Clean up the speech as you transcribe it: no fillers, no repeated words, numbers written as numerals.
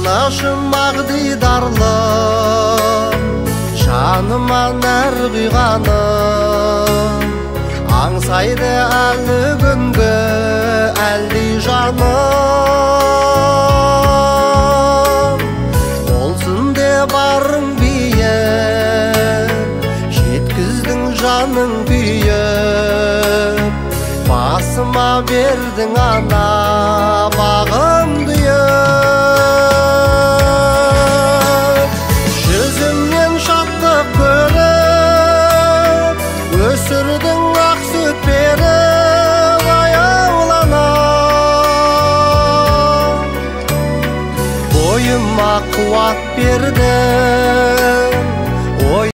Тынышым ақ дидарлы, жаныма нәр құйғаным, аңсайды әлі күнгі әлдей жаным. Болсын де барың биік, жеткіздің жаның күйіп, басыма бердің ана бағымды жүзімнен шаттық көріп, өсірдің ақ сүт беріп аяуланам. Бойыма қуат бердің,